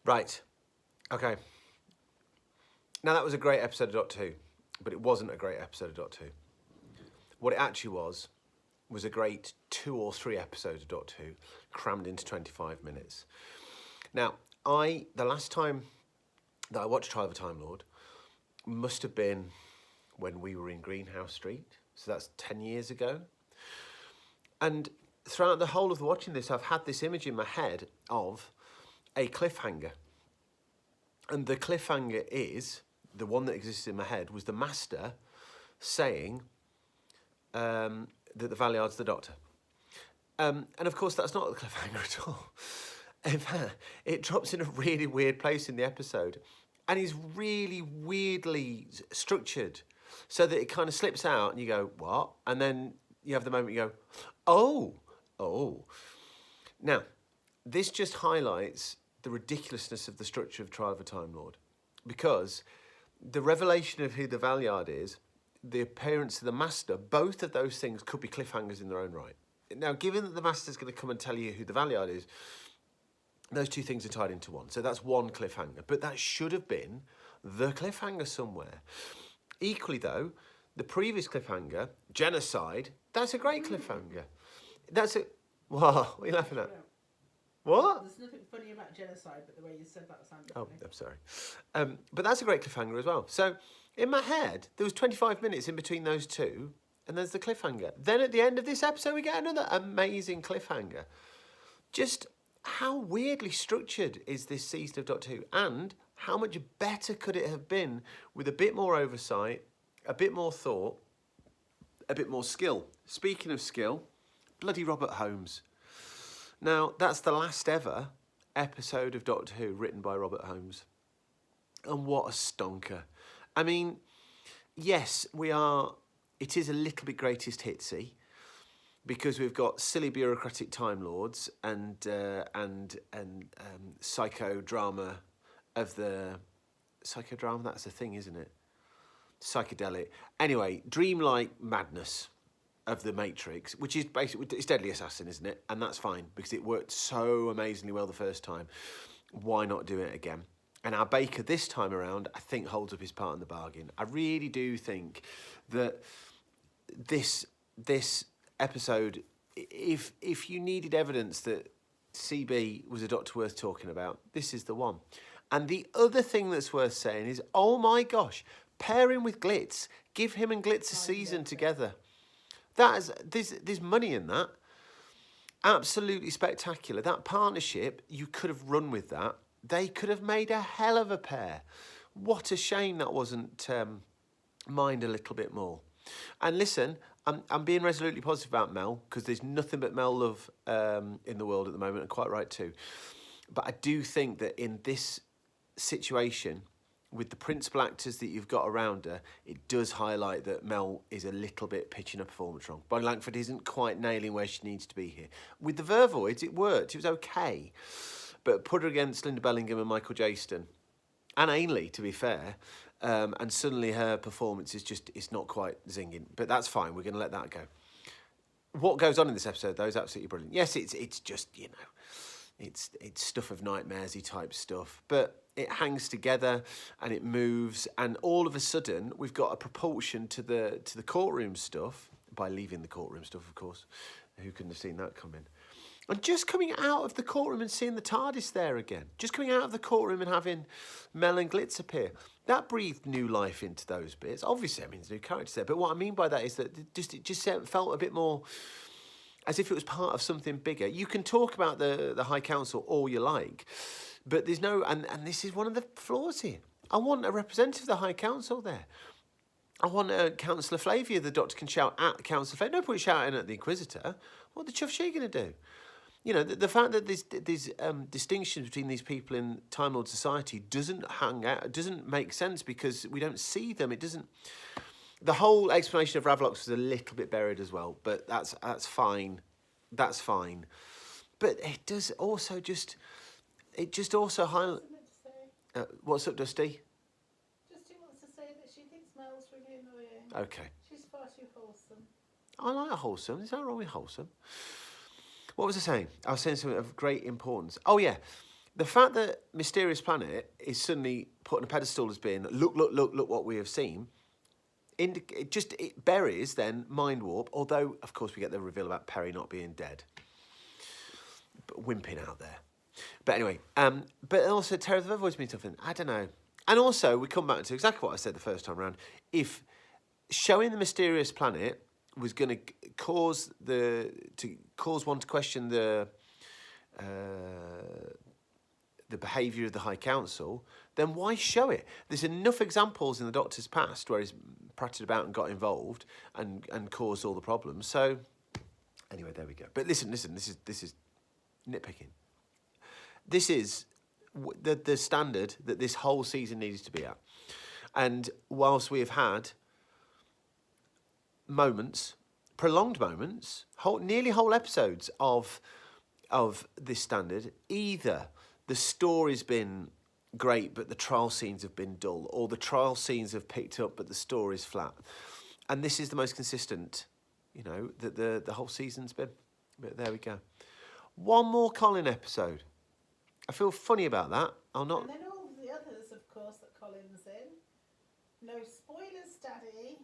Right. Okay. Now, that was a great episode of Doctor Who, but it wasn't a great episode of Doctor Who. What it actually was a great 2 or 3 episodes of Doctor Who crammed into 25 minutes. Now, the last time that I watched Trial of a Time Lord must have been when we were in Greenhouse Street. So that's 10 years ago. And throughout the whole of watching this, I've had this image in my head of a cliffhanger. And the cliffhanger is, the one that exists in my head, was the Master saying that the Valeyard's the Doctor. And of course, that's not the cliffhanger at all. In fact, it drops in a really weird place in the episode. And is really weirdly structured so that it kind of slips out and you go, what? And then you have the moment you go, oh. Now, this just highlights the ridiculousness of the structure of Trial of a Time Lord, because the revelation of who the Valeyard is, the appearance of the Master, both of those things could be cliffhangers in their own right. Now, given that the Master's going to come and tell you who the Valeyard is, those two things are tied into one. So that's one cliffhanger. But that should have been the cliffhanger somewhere. Equally, though, the previous cliffhanger, Genocide, that's a great cliffhanger. That's a... What are you laughing at? What? There's nothing funny about Genocide, but the way you said that sounded funny. Oh, I'm sorry. But that's a great cliffhanger as well. So in my head, there was 25 minutes in between those two, and there's the cliffhanger. Then at the end of this episode, we get another amazing cliffhanger. Just how weirdly structured is this season of Doctor Who, and how much better could it have been with a bit more oversight, a bit more thought, a bit more skill. Speaking of skill, bloody Robert Holmes. Now, that's the last ever episode of Doctor Who written by Robert Holmes. And what a stonker. I mean, yes, it is a little bit greatest hitsy, because we've got silly bureaucratic Time Lords and psychodrama of the... Psychodrama, that's a thing, isn't it? Psychedelic. Anyway, dreamlike madness of the Matrix, which is basically... It's Deadly Assassin, isn't it? And that's fine, because it worked so amazingly well the first time. Why not do it again? And our Baker this time around, I think, holds up his part in the bargain. I really do think that this episode, if you needed evidence that CB was a Doctor worth talking about, this is the one. And the other thing that's worth saying is, oh my gosh, pair him with Glitz. Give him and Glitz a season together. There's money in that. Absolutely spectacular. That partnership, you could have run with that. They could have made a hell of a pair. What a shame that wasn't mined a little bit more. And listen, I'm being resolutely positive about Mel, because there's nothing but Mel love in the world at the moment, and quite right too. But I do think that in this situation, with the principal actors that you've got around her, it does highlight that Mel is a little bit pitching her performance wrong. Bonnie Langford isn't quite nailing where she needs to be here. With the Vervoids, it worked. It was okay. But put her against Linda Bellingham and Michael Jaston, and Ainley, to be fair, and suddenly her performance is just, it's not quite zinging. But that's fine. We're going to let that go. What goes on in this episode, though, is absolutely brilliant. Yes, it's just, you know, it's stuff of nightmaresy type stuff, but it hangs together and it moves, and all of a sudden we've got a propulsion to the courtroom stuff, by leaving the courtroom stuff, of course. Who couldn't have seen that coming? And just coming out of the courtroom and seeing the TARDIS there again, just coming out of the courtroom and having Mel and Glitz appear, that breathed new life into those bits. Obviously, I mean, there's new characters there, but what I mean by that is that it just felt a bit more as if it was part of something bigger. You can talk about the High Council all you like, but there's no... And this is one of the flaws here. I want a representative of the High Council there. I want Councillor Flavia, the Doctor can shout at Councillor Flavia. No point shouting at the Inquisitor. What the chuff's she going to do? You know, the fact that there's distinctions between these people in Time Lord society doesn't make sense, because we don't see them. It doesn't... The whole explanation of Ravlox was a little bit buried as well, but that's fine. That's fine. But it does also just... It just also highlights... What's up, Dusty? Dusty wants to say that she thinks Mel's really annoying. Okay. She's far too wholesome. I like wholesome. There's nothing wrong with wholesome. What was I saying? I was saying something of great importance. Oh, yeah. the fact that Mysterious Planet is suddenly put on a pedestal as being look what we have seen, it buries then Mind Warp. Although of course we get the reveal about Perry not being dead, but wimping out there. But anyway, but also Terror of the Voids means something. I don't know. And also we come back to exactly what I said the first time around. If showing the Mysterious Planet was going to cause one to question the behaviour of the High Council, then why show it? There's enough examples in the Doctor's past where he's pratted about and got involved and caused all the problems. So anyway, there we go. But listen, this is nitpicking. This is the standard that this whole season needs to be at. And whilst we have had moments, prolonged moments, nearly whole episodes of this standard, either the story's been great but the trial scenes have been dull, or the trial scenes have picked up but the story's flat. And this is the most consistent, that the whole season's been. But there we go. One more Colin episode. I feel funny about that. I'll not. And then all the others, of course, that Colin's in. No spoilers, Daddy.